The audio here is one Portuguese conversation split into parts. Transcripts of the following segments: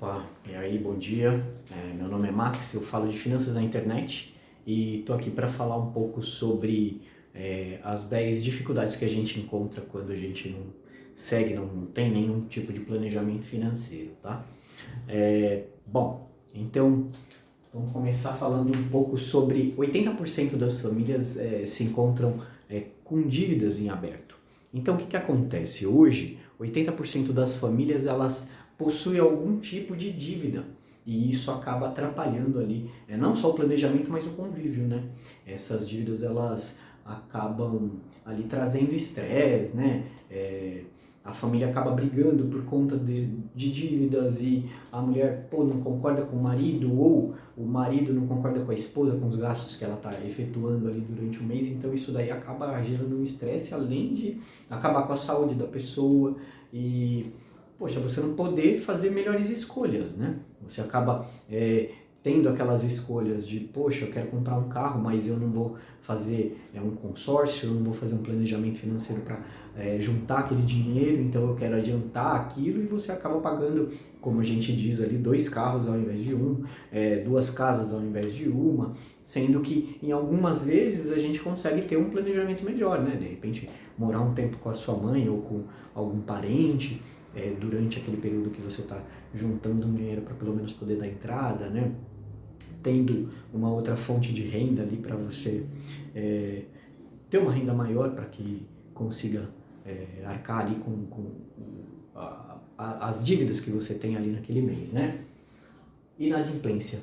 Opa, e aí, bom dia. Meu nome é Max, eu falo de finanças na internet e estou aqui para falar um pouco sobre as 10 dificuldades que a gente encontra quando a gente não segue, não tem nenhum tipo de planejamento financeiro, tá? Então vamos começar falando um pouco sobre 80% das famílias se encontram com dívidas em aberto. Então, o que acontece? Hoje, 80% das famílias elas possuem algum tipo de dívida e isso acaba atrapalhando ali, não só o planejamento, mas o convívio, né? Essas dívidas elas acabam ali trazendo estresse, né? A família acaba brigando por conta de dívidas e a mulher não concorda com o marido ou o marido não concorda com a esposa, com os gastos que ela está efetuando ali durante o mês, então isso daí acaba gerando um estresse, além de acabar com a saúde da pessoa e, poxa, você não poder fazer melhores escolhas, né? Você acaba tendo aquelas escolhas de, poxa, eu quero comprar um carro, mas eu não vou fazer um consórcio, eu não vou fazer um planejamento financeiro para juntar aquele dinheiro, então eu quero adiantar aquilo e você acaba pagando, como a gente diz ali, 2 carros ao invés de um, 2 casas ao invés de uma, sendo que em algumas vezes a gente consegue ter um planejamento melhor, né? De repente morar um tempo com a sua mãe ou com algum parente, durante aquele período que você está juntando um dinheiro para pelo menos poder dar entrada, né? Tendo uma outra fonte de renda ali para você ter uma renda maior para que consiga arcar ali com as dívidas que você tem ali naquele mês, né? Inadimplência.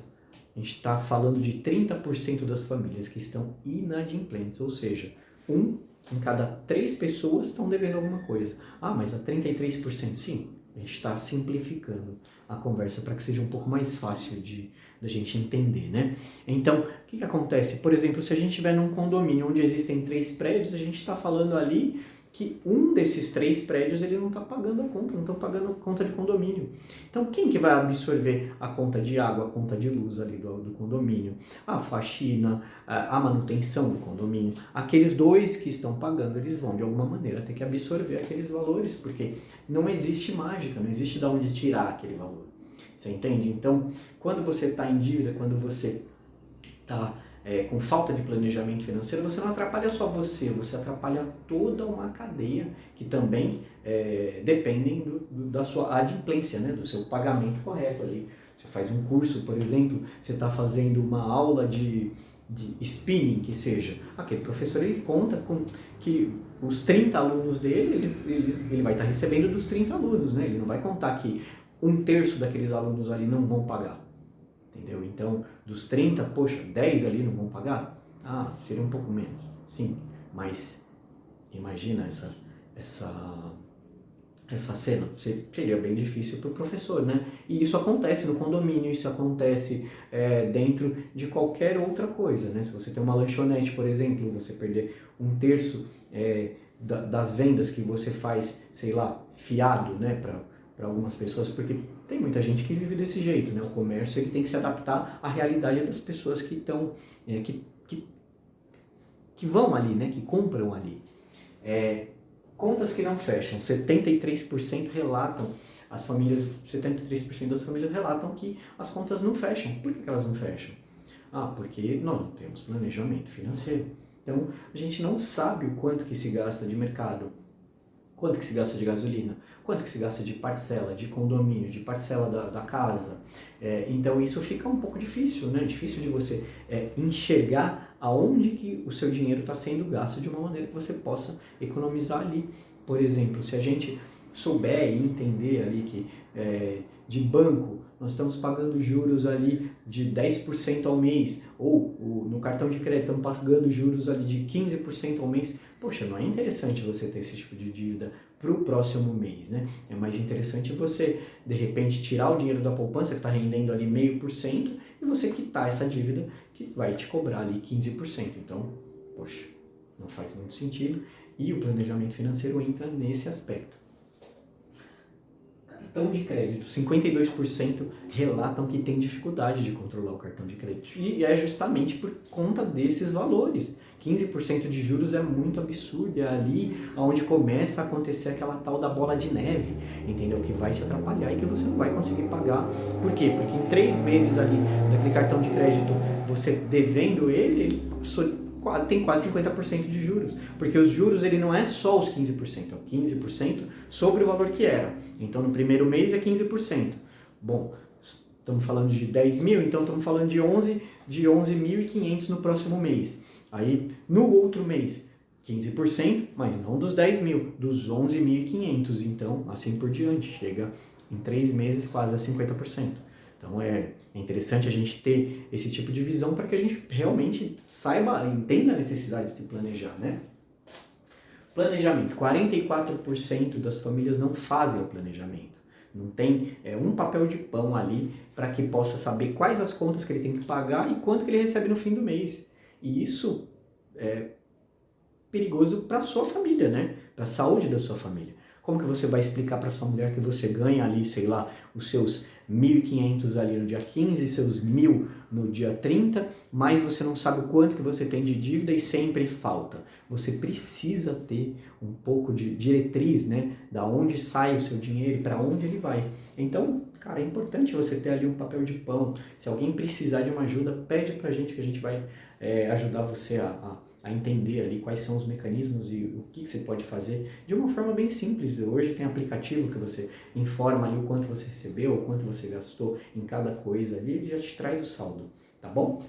A gente está falando de 30% das famílias que estão inadimplentes, ou seja, em cada 3 pessoas estão devendo alguma coisa. Ah, mas a 33%, sim. A gente está simplificando a conversa para que seja um pouco mais fácil da gente entender, né? Então, o que acontece? Por exemplo, se a gente estiver num condomínio onde existem 3 prédios, a gente está falando ali que um desses 3 prédios ele não está pagando a conta, não estão pagando a conta de condomínio. Então, quem que vai absorver a conta de água, a conta de luz ali do condomínio? A faxina, a manutenção do condomínio. Aqueles 2 que estão pagando, eles vão de alguma maneira ter que absorver aqueles valores, porque não existe mágica, não existe de onde tirar aquele valor. Você entende? Então, quando você está em dívida, quando você está com falta de planejamento financeiro, você não atrapalha só você atrapalha toda uma cadeia que também dependem da sua adimplência, né? Do seu pagamento correto ali. Você faz um curso, por exemplo, você está fazendo uma aula de spinning, que seja, aquele professor ele conta com que os 30 alunos dele, ele vai estar recebendo dos 30 alunos, né? Ele não vai contar que 1/3 daqueles alunos ali não vão pagar. Entendeu? Então, dos 30, poxa, 10 ali não vão pagar? Ah, seria um pouco menos, sim. Mas imagina essa cena. Seria bem difícil para o professor, né? E isso acontece no condomínio, isso acontece dentro de qualquer outra coisa, né? Se você tem uma lanchonete, por exemplo, você perder 1/3 das vendas que você faz, sei lá, fiado, né, para algumas pessoas, porque tem muita gente que vive desse jeito, né? O comércio ele tem que se adaptar à realidade das pessoas que estão, que vão ali, né? Que compram ali. Contas que não fecham, 73% relatam, 73% das famílias relatam que as contas não fecham. Por que elas não fecham? Ah, porque nós não temos planejamento financeiro. Então, a gente não sabe o quanto que se gasta de mercado, quanto que se gasta de gasolina, quanto que se gasta de parcela, de condomínio, de parcela da casa. Então isso fica um pouco difícil, né? Difícil de você enxergar aonde que o seu dinheiro está sendo gasto de uma maneira que você possa economizar ali. Por exemplo, se a gente souber e entender ali que de banco nós estamos pagando juros ali de 10% ao mês, ou no cartão de crédito estamos pagando juros ali de 15% ao mês, poxa, não é interessante você ter esse tipo de dívida para o próximo mês, né? É mais interessante você, de repente, tirar o dinheiro da poupança, que está rendendo ali 0,5%, e você quitar essa dívida que vai te cobrar ali 15%. Então, poxa, não faz muito sentido. E o planejamento financeiro entra nesse aspecto. Cartão de crédito, 52% relatam que tem dificuldade de controlar o cartão de crédito. E é justamente por conta desses valores. 15% de juros é muito absurdo, é ali onde começa a acontecer aquela tal da bola de neve, entendeu? Que vai te atrapalhar e que você não vai conseguir pagar. Por quê? Porque em 3 meses ali daquele cartão de crédito, você devendo ele tem quase 50% de juros, porque os juros ele não é só os 15%, é o 15% sobre o valor que era. Então no primeiro mês é 15%. Bom, estamos falando de 10 mil, então estamos falando de 11.500 no próximo mês. Aí no outro mês 15%, mas não dos 10 mil, dos 11.500, então assim por diante, chega em 3 meses quase a 50%. Então é interessante a gente ter esse tipo de visão para que a gente realmente saiba, entenda a necessidade de se planejar, né? Planejamento. 44% das famílias não fazem o planejamento. Não tem um papel de pão ali para que possa saber quais as contas que ele tem que pagar e quanto que ele recebe no fim do mês. E isso é perigoso para a sua família, né? Para a saúde da sua família. Como que você vai explicar para sua mulher que você ganha ali, sei lá, os seus 1.500 ali no dia 15, seus 1.000 no dia 30, mas você não sabe o quanto que você tem de dívida e sempre falta? Você precisa ter um pouco de diretriz, né? Da onde sai o seu dinheiro e para onde ele vai. Então, cara, é importante você ter ali um papel de pão. Se alguém precisar de uma ajuda, pede pra gente que a gente vai ajudar você a entender ali quais são os mecanismos e o que você pode fazer de uma forma bem simples. Hoje tem aplicativo que você informa ali o quanto você recebeu, o quanto você gastou em cada coisa ali, ele já te traz o saldo, tá bom?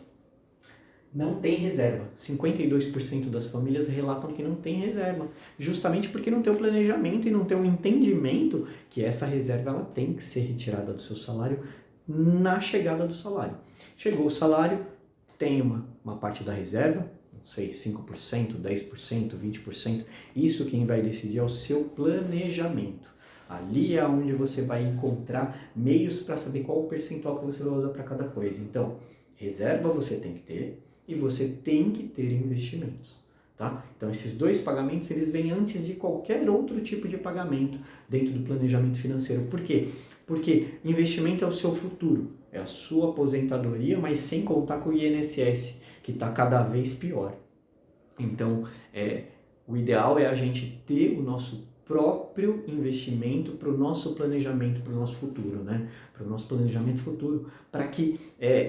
Não tem reserva. 52% das famílias relatam que não tem reserva, justamente porque não tem o planejamento e não tem o entendimento que essa reserva ela tem que ser retirada do seu salário na chegada do salário. Chegou o salário, tem uma parte da reserva, não sei, 5%, 10%, 20%, isso quem vai decidir é o seu planejamento. Ali é onde você vai encontrar meios para saber qual o percentual que você vai usar para cada coisa. Então, reserva você tem que ter e você tem que ter investimentos. Tá? Então, esses dois pagamentos eles vêm antes de qualquer outro tipo de pagamento dentro do planejamento financeiro. Por quê? Porque investimento é o seu futuro, é a sua aposentadoria, mas sem contar com o INSS, que está cada vez pior. Então, o ideal é a gente ter o nosso próprio investimento para o nosso planejamento, para o nosso futuro, né? Para o nosso planejamento futuro, para que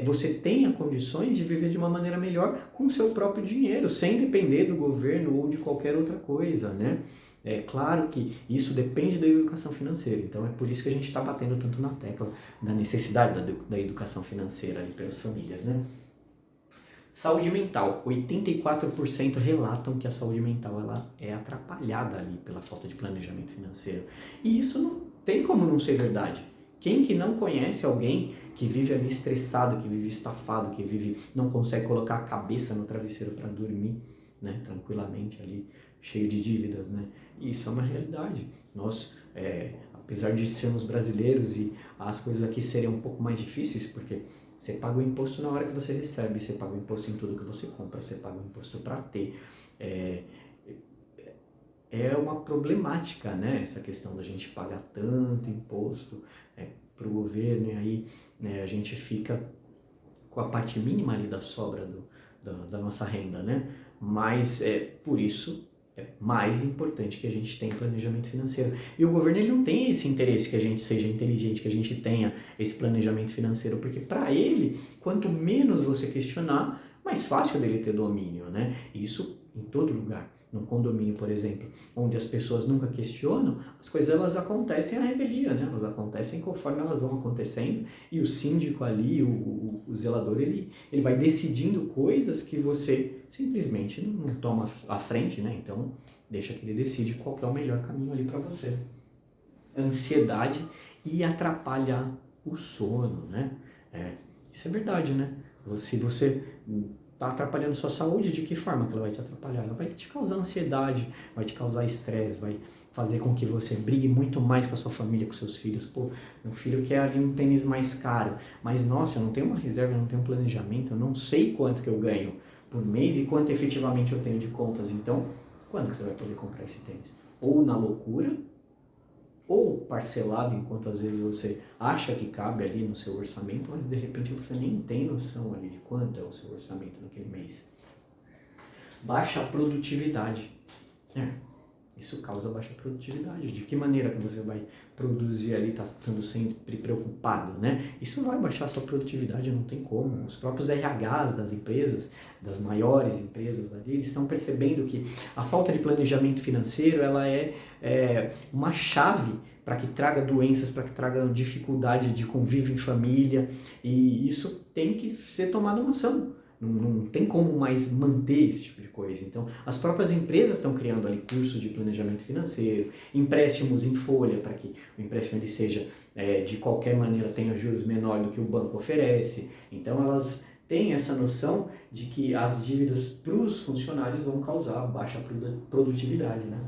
você tenha condições de viver de uma maneira melhor com o seu próprio dinheiro, sem depender do governo ou de qualquer outra coisa, né? É claro que isso depende da educação financeira, então é por isso que a gente está batendo tanto na tecla da necessidade da educação financeira ali pelas famílias, né? Saúde mental. 84% relatam que a saúde mental ela é atrapalhada ali pela falta de planejamento financeiro. E isso não tem como não ser verdade. Quem que não conhece alguém que vive ali estressado, que vive estafado, que vive não consegue colocar a cabeça no travesseiro para dormir, né, tranquilamente ali, cheio de dívidas, né? E isso é uma realidade. Nós, apesar de sermos brasileiros e as coisas aqui serem um pouco mais difíceis, porque você paga o imposto na hora que você recebe, você paga o imposto em tudo que você compra, você paga o imposto para ter. É uma problemática, né? Essa questão da gente pagar tanto imposto para o governo e aí a gente fica com a parte mínima ali da sobra da nossa renda, né? Mas por isso é mais importante que a gente tenha planejamento financeiro. E o governo ele não tem esse interesse que a gente seja inteligente, que a gente tenha esse planejamento financeiro, porque para ele, quanto menos você questionar, mais fácil dele ter domínio, né? Isso em todo lugar. Num condomínio, por exemplo, onde as pessoas nunca questionam, as coisas elas acontecem à revelia, né? Elas acontecem conforme elas vão acontecendo e o síndico ali, o zelador, ele vai decidindo coisas que você simplesmente não toma à frente, né? Então, deixa que ele decide qual que é o melhor caminho ali para você. Ansiedade e atrapalhar o sono, né? Isso é verdade, né? Se você está atrapalhando sua saúde, de que forma que ela vai te atrapalhar? Ela vai te causar ansiedade, vai te causar estresse, vai fazer com que você brigue muito mais com a sua família, com seus filhos. Pô, meu filho quer ali um tênis mais caro, mas nossa, eu não tenho uma reserva, eu não tenho um planejamento, eu não sei quanto que eu ganho por mês e quanto efetivamente eu tenho de contas. Então, quando que você vai poder comprar esse tênis? Ou na loucura, ou parcelado, enquanto às vezes você acha que cabe ali no seu orçamento, mas de repente você nem tem noção ali de quanto é o seu orçamento naquele mês. Baixa produtividade. Isso causa baixa produtividade. De que maneira que você vai produzir ali, tá estando sempre preocupado, né? Isso vai baixar a sua produtividade, não tem como. Os próprios RHs das empresas, das maiores empresas ali, eles estão percebendo que a falta de planejamento financeiro, ela é uma chave para que traga doenças, para que traga dificuldade de convívio em família, e isso tem que ser tomado uma ação. Não tem como mais manter esse tipo de coisa. Então, as próprias empresas estão criando ali cursos de planejamento financeiro, empréstimos em folha, para que o empréstimo ele seja, de qualquer maneira, tenha juros menor do que o banco oferece. Então, elas têm essa noção de que as dívidas para os funcionários vão causar baixa produtividade, né?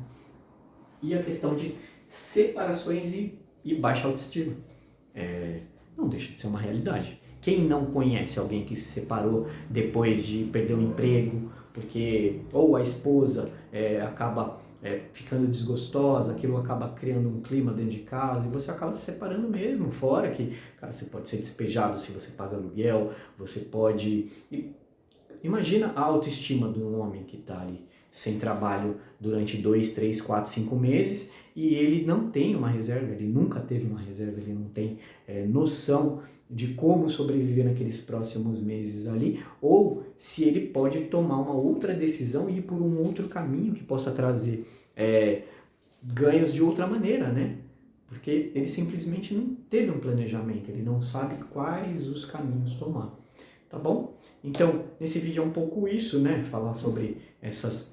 E a questão de separações e baixa autoestima. Não deixa de ser uma realidade. Quem não conhece alguém que se separou depois de perder o emprego, porque ou a esposa acaba ficando desgostosa, aquilo acaba criando um clima dentro de casa e você acaba se separando mesmo, fora que, cara, você pode ser despejado se você paga aluguel, você pode... Imagina a autoestima de um homem que está ali sem trabalho durante 2, 3, 4, 5 meses e ele não tem uma reserva, ele nunca teve uma reserva, ele não tem noção de como sobreviver naqueles próximos meses ali, ou se ele pode tomar uma outra decisão e ir por um outro caminho que possa trazer ganhos de outra maneira, né? Porque ele simplesmente não teve um planejamento, ele não sabe quais os caminhos tomar, tá bom? Então, nesse vídeo é um pouco isso, né? Falar sobre esses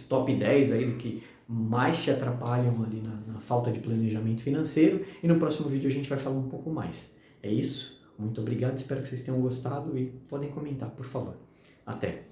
top 10 aí do que mais te atrapalham ali na falta de planejamento financeiro, e no próximo vídeo a gente vai falar um pouco mais. É isso, muito obrigado, espero que vocês tenham gostado e podem comentar, por favor. Até!